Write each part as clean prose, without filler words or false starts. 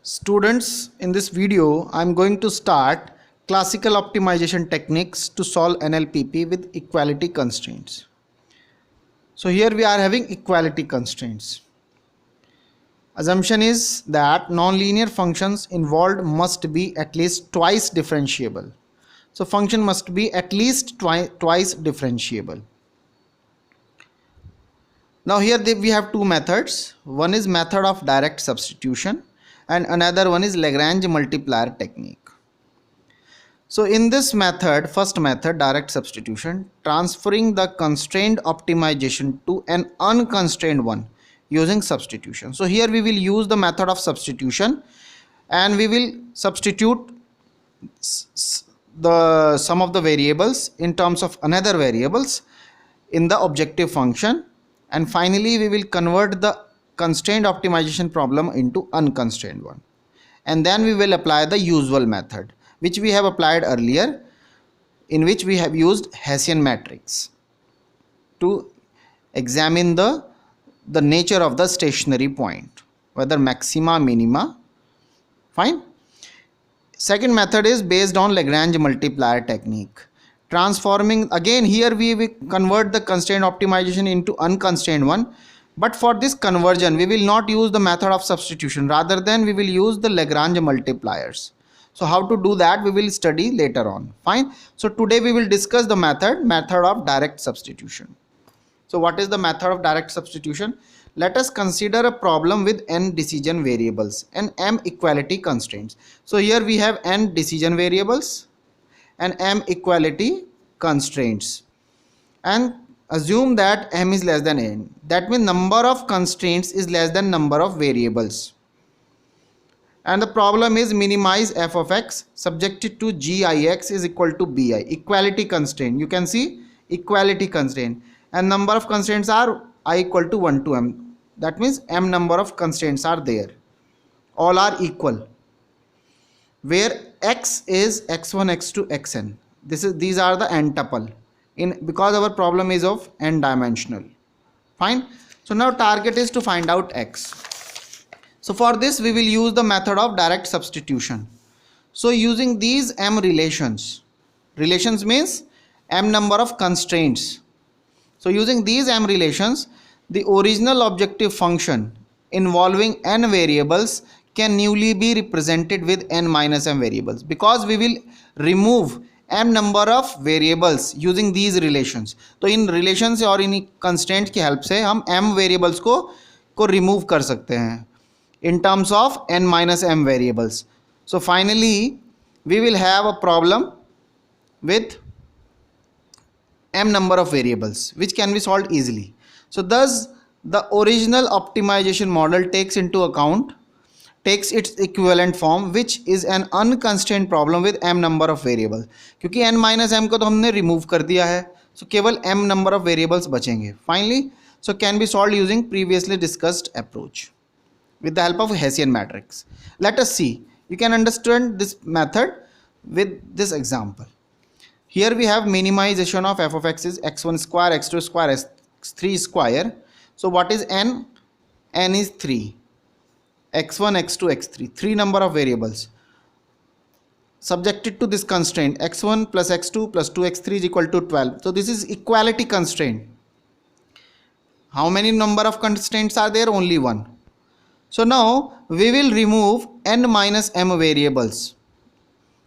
Students, in this video, I'm going to start classical optimization techniques to solve Nlpp with equality constraints. So here we are having equality constraints. Assumption is that nonlinear functions involved must be at least twice differentiable. So function must be at least twice differentiable. Now here we have two methods. One is method of direct substitution and another one is Lagrange multiplier technique. So in this method, first method, direct substitution, transferring the constrained optimization to an unconstrained one using substitution. So here we will use the method of substitution and we will substitute the sum of the variables in terms of another variables in the objective function, and finally we will convert the constrained optimization problem into unconstrained one, and then we will apply the usual method which we have applied earlier, in which we have used Hessian matrix to examine the nature of the stationary point, whether maxima, minima. Fine. Second method is based on Lagrange multiplier technique, transforming, again here we will convert the constrained optimization into unconstrained one, but for this conversion we will not use the method of substitution, rather than we will use the Lagrange multipliers. So how to do that we will study later on. Fine. So today we will discuss the method of direct substitution. So what is the method of direct substitution? Let us consider a problem with n decision variables and m equality constraints. So here we have n decision variables and m equality constraints, and assume that m is less than n. That means number of constraints is less than number of variables, and the problem is minimize f of x subjected to gix is equal to bi, equality constraint. You can see equality constraint, and number of constraints are I equal to 1 to m. That means m number of constraints are there, all are equal, where x is x1, x2, xn. These are the n tuple because our problem is of n dimensional. Fine. So now target is to find out x. So for this we will use the method of direct substitution. So using these m relations means m number of constraints. So using these m relations, the original objective function involving n variables can newly be represented with n minus m variables, because we will remove m number of variables using these relations. तो इन relations और इन constraint की help से हम m variables को remove कर सकते हैं in terms of n minus m variables. So finally we will have a problem with m number of variables which can be solved easily. So thus the original optimization model takes its equivalent form, which is an unconstrained problem with m number of variables. क्योंकि n minus m को तो हमने remove कर दिया है, so केवल m number of variables बचेंगे. Finally, so can be solved using previously discussed approach with the help of Hessian matrix. Let us see. You can understand this method with this example. Here we have minimization of f of x is x1 square, x2 square, x3 square. So what is n? N is 3. x1, x2, x3. 3 number of variables. Subjected to this constraint, x1 plus x2 plus 2x3 is equal to 12. So this is equality constraint. How many number of constraints are there? Only one. So now we will remove n minus m variables.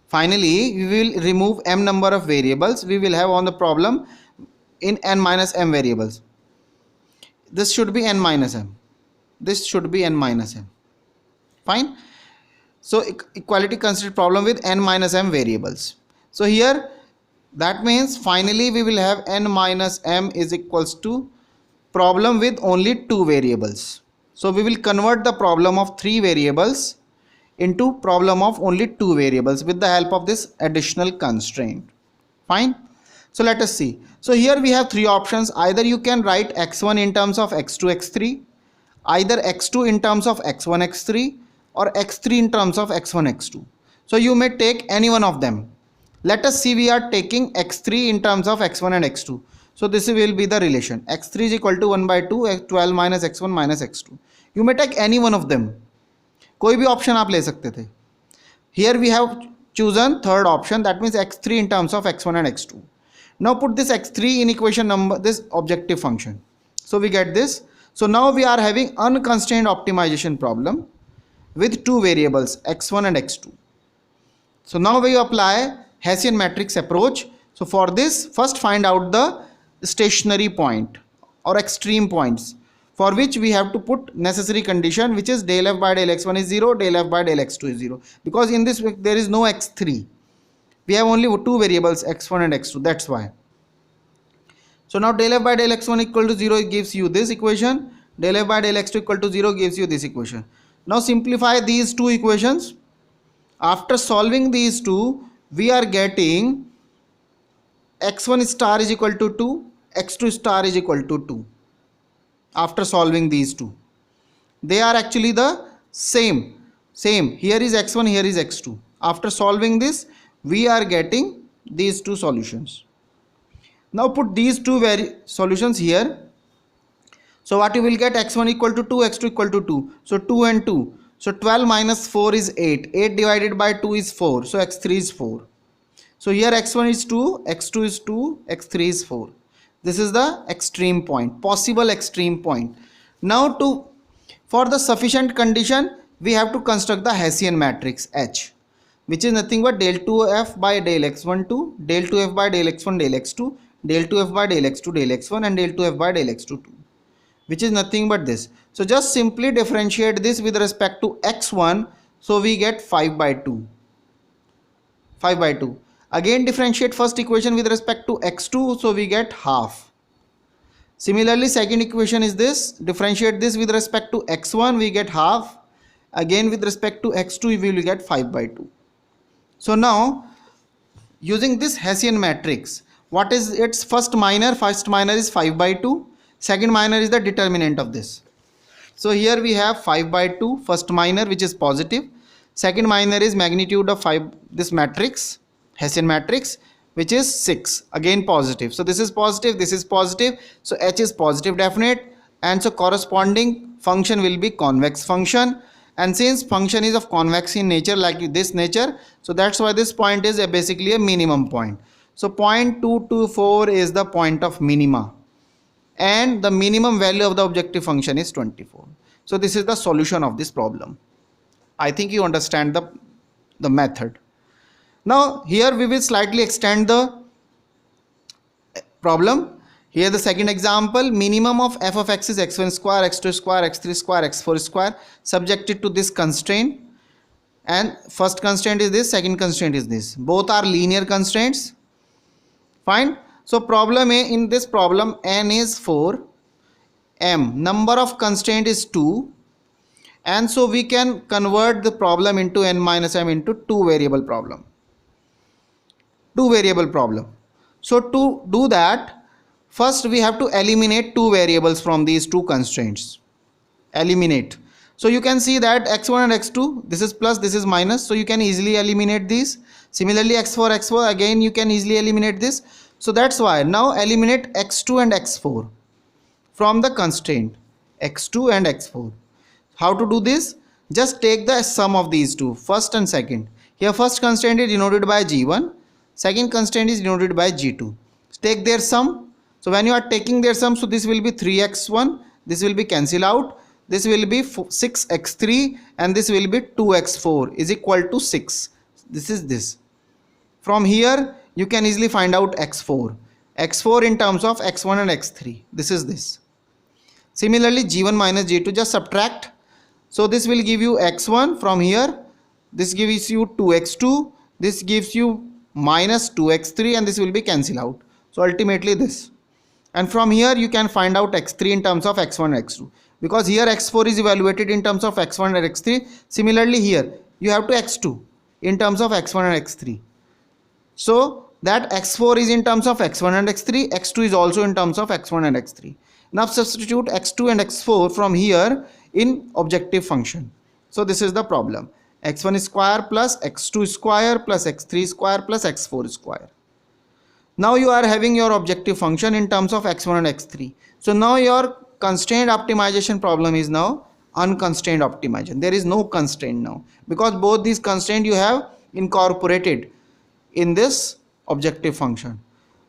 Finally, we will remove m number of variables we will have on the problem in n minus m variables. This should be n minus m. This should be n minus m. Fine. So equality constraint problem with n minus m variables. So here that means finally we will have n minus m is equals to problem with only 2 variables. So we will convert the problem of 3 variables into problem of only 2 variables with the help of this additional constraint. Fine. So let us see. So here we have 3 options. Either you can write x1 in terms of x2, x3, either x2 in terms of x1, x3, or x3 in terms of x1, x2. So you may take any one of them. Let us see, we are taking x3 in terms of x1 and x2. So this will be the relation. x3 is equal to 1 by 2, 12 minus x1 minus x2. You may take any one of them. कोई भी option आप ले सकते थे. Here we have chosen third option, that means x3 in terms of x1 and x2. Now put this x3 in equation number this objective function. So we get this. So now we are having unconstrained optimization problem with two variables x1 and x2. So now we apply Hessian matrix approach. So for this, first find out the stationary point or extreme points, for which we have to put necessary condition, which is del f by del x1 is 0, del f by del x2 is 0, because in this there is no x3, we have only two variables x1 and x2, that's why. So now del f by del x1 equal to 0 gives you this equation, del f by del x2 equal to 0 gives you this equation. Now simplify these two equations. After solving these two, we are getting x1 star is equal to 2, x2 star is equal to 2. After solving these two, they are actually the same. Here is x1, here is x2. After solving this, we are getting these two solutions. Now put these two solutions here. So what you will get, x1 equal to 2, x2 equal to 2. So 2 and 2. So 12 minus 4 is 8. 8 divided by 2 is 4. So x3 is 4. So here x1 is 2, x2 is 2, x3 is 4. This is the extreme point, possible extreme point. Now for the sufficient condition, we have to construct the Hessian matrix H, which is nothing but del 2f by del x12, del 2f by del x1 del x2, del 2f by del x2 del x1 and del 2f by del x2 2, which is nothing but this. So just simply differentiate this with respect to x1, so we get 5 by 2. 5 by 2. Again differentiate first equation with respect to x2, so we get half. Similarly, second equation is this, differentiate this with respect to x1, we get half. Again with respect to x2, we will get 5 by 2. So now using this Hessian matrix, what is its first minor? First minor is 5 by 2, second minor is the determinant of this. So here we have 5 by 2 first minor, which is positive. Second minor is magnitude of 5, this matrix Hessian matrix, which is 6, again positive. So this is positive, this is positive, so H is positive definite, and so corresponding function will be convex function. And since function is of convex in nature, like this nature, so that's why this point is basically a minimum point. So 0.224 is the point of minima, and the minimum value of the objective function is 24. So this is the solution of this problem. I think you understand the method. Now here we will slightly extend the problem. Here the second example, minimum of f of x is x1 square, x2 square, x3 square, x4 square, subjected to this constraint. And first constraint is this, second constraint is this. Both are linear constraints. Fine. So problem A, in this problem n is 4, m, number of constraint is 2. And so we can convert the problem into n minus m into two variable problem. So to do that, first we have to eliminate two variables from these two constraints. Eliminate. So you can see that x1 and x2, this is plus, this is minus, so you can easily eliminate these. Similarly x4, again you can easily eliminate this. So that's why now eliminate x2 and x4 from the constraint, x2 and x4. How to do this? Just take the sum of these two, first and second. Here first constraint is denoted by g1, second constraint is denoted by g2. Take their sum. So when you are taking their sum, so this will be 3x1, this will be cancel out, this will be 6x3, and this will be 2x4 is equal to 6. This is this. From here you can easily find out x4 in terms of x1 and x3. This is this. Similarly g1 minus g2, just subtract. So this will give you x1 from here, this gives you 2x2, this gives you minus 2x3, and this will be cancel out. So ultimately this. And from here you can find out x3 in terms of x1 and x2, because here x4 is evaluated in terms of x1 and x3. Similarly here you have to x2 in terms of x1 and x3. So that x4 is in terms of x1 and x3, x2 is also in terms of x1 and x3. Now substitute x2 and x4 from here in objective function. So this is the problem. x1 square plus x2 square plus x3 square plus x4 square. Now you are having your objective function in terms of x1 and x3. So now your constraint optimization problem is now unconstrained optimization. There is no constraint now because both these constraints you have incorporated in this objective function.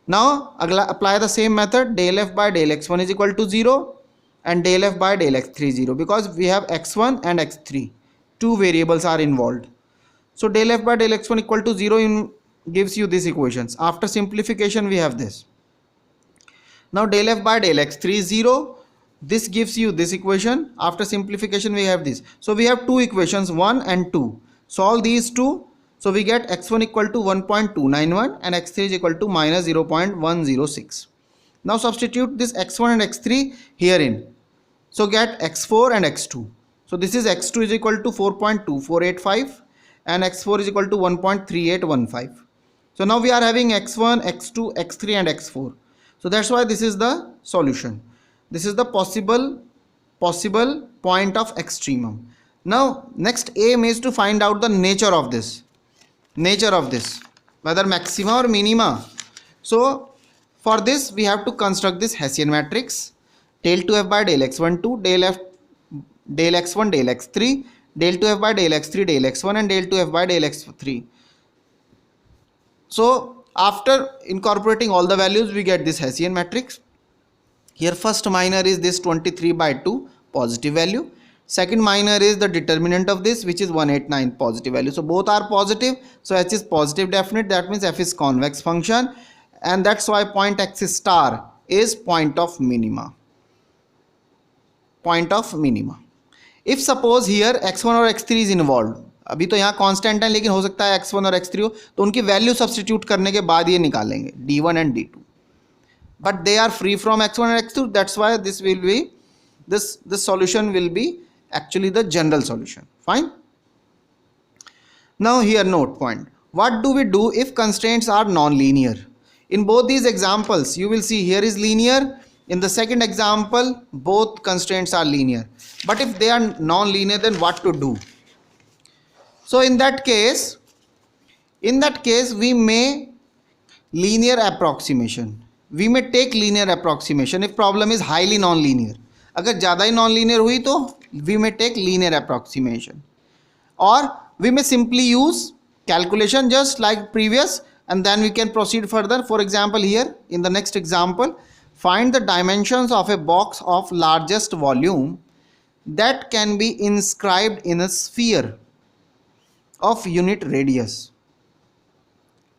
Now apply the same method. Del f by del x1 is equal to 0 and del f by del x3 is 0 because we have x1 and x3. Two variables are involved. So del f by del x1 equal to 0 gives you these equations. After simplification we have this. Now del f by del x3 is 0. This gives you this equation. After simplification we have this. So we have two equations, 1 and 2. Solve these two. So we get x1 equal to 1.291 and x3 is equal to minus 0.106. Now substitute this x1 and x3 herein. So get x4 and x2. So this is x2 is equal to 4.2485 and x4 is equal to 1.3815. So now we are having x1, x2, x3 and x4. So that's why this is the solution. This is the possible point of extremum. Now next aim is to find out the nature of this, whether maxima or minima. So for this we have to construct this Hessian matrix. Del 2f by del x1 2, del x1 del x3, del 2f by del x3 del x1 and del 2f by del x3. So after incorporating all the values we get this Hessian matrix. Here first minor is this 23 by 2 positive value. Second minor is the determinant of this, which is 189 positive value. So both are positive. So H is positive definite. That means F is convex function. And that's why point X star is point of minima. If suppose here x1 और x3 is involved, अभी तो यहाँ constant है लेकिन हो सकता है x1 और x3 हो, तो उनकी वैल्यू सब्स्टिट्यूट करने के बाद ये निकालेंगे d1 and d2. But they are free from x1 and x2. That's why this will be this solution will be actually the general solution. Fine. Now here note point. What do we do if constraints are non-linear? In both these examples you will see here is linear. In the second example both constraints are linear. But if they are non-linear, then what to do? So in that case we may linear approximation. We may take linear approximation if problem is highly non-linear. अगर ज़्यादा ही non-linear हुई तो we may take linear approximation, or we may simply use calculation just like previous and then we can proceed further. For example, here in the next example, find the dimensions of a box of largest volume that can be inscribed in a sphere of unit radius.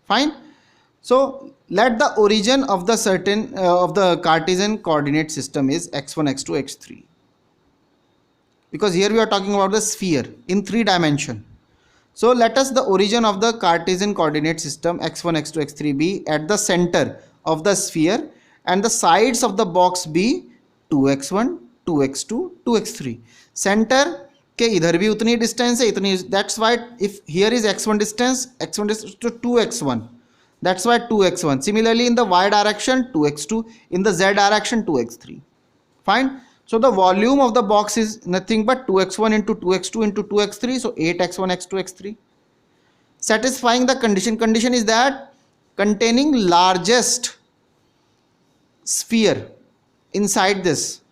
Fine. So let the origin of the certain of the Cartesian coordinate system is x1, x2, x3, because here we are talking about the sphere in 3 dimension. So let us the origin of the Cartesian coordinate system x1, x2, x3 be at the center of the sphere and the sides of the box be 2x1, 2x2, 2x3. Center के इधर भी उतनी distance है इतनी. That's why if here is x1 distance to 2x1. That's why 2x1. Similarly in the y direction 2x2, in the z direction 2x3. Fine. So the volume of the box is nothing but 2x1 into 2x2 into 2x3. So 8x1, x2, x3. Satisfying the condition. Condition is that containing largest sphere inside this.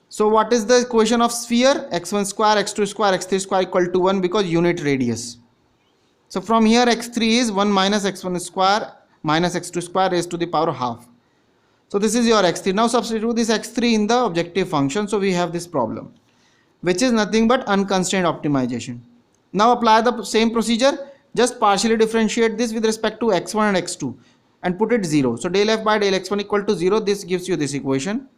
So what is the equation of sphere? x1 square, x2 square, x3 square equal to 1 because unit radius. So from here x3 is 1 minus x1 square minus x2 square raised to the power half. So this is your x3. Now substitute this x3 in the objective function. So we have this problem, which is nothing but unconstrained optimization. Now apply the same procedure. Just partially differentiate this with respect to x1 and x2 and put it 0. So del f by del x1 equal to 0. This gives you this equation.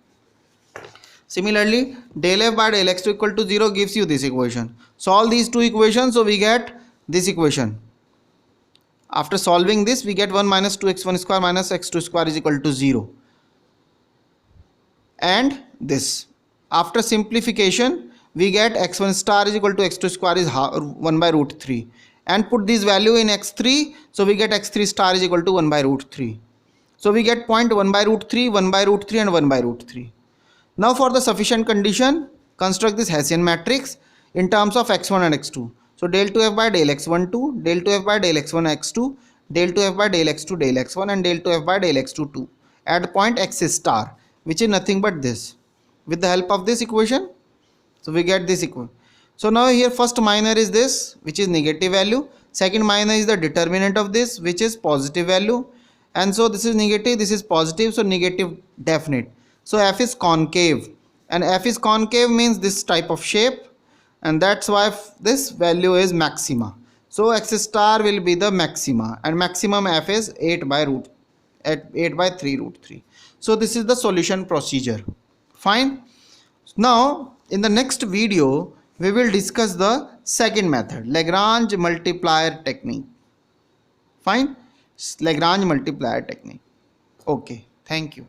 Similarly, del f by del x2 equal to 0 gives you this equation. Solve these two equations. So we get this equation. After solving this, we get 1 minus 2x1 square minus x2 square is equal to 0. And this. After simplification, we get x1 star is equal to x2 square is 1 by root 3. And put this value in x3. So we get x3 star is equal to 1 by root 3. So we get point 1 by root 3, 1 by root 3 and 1 by root 3. Now for the sufficient condition, construct this Hessian matrix in terms of x1 and x2. So del 2f by del x1 2, del 2f by del x1 x2, del 2f by del x2 del x1 and del 2f by del x2 2 at point x star, which is nothing but this. With the help of this equation, So we get this equal. So now here first minor is this, which is negative value. Second minor is the determinant of this, which is positive value. And so this is negative, this is positive, so negative definite. So f is concave, and f is concave means this type of shape, and that's why this value is maxima. So x star will be the maxima, and maximum f is 8 by 3 root 3. So this is the solution procedure. Fine. Now in the next video we will discuss the second method, Lagrange multiplier technique. Fine. Lagrange multiplier technique. Okay, thank you.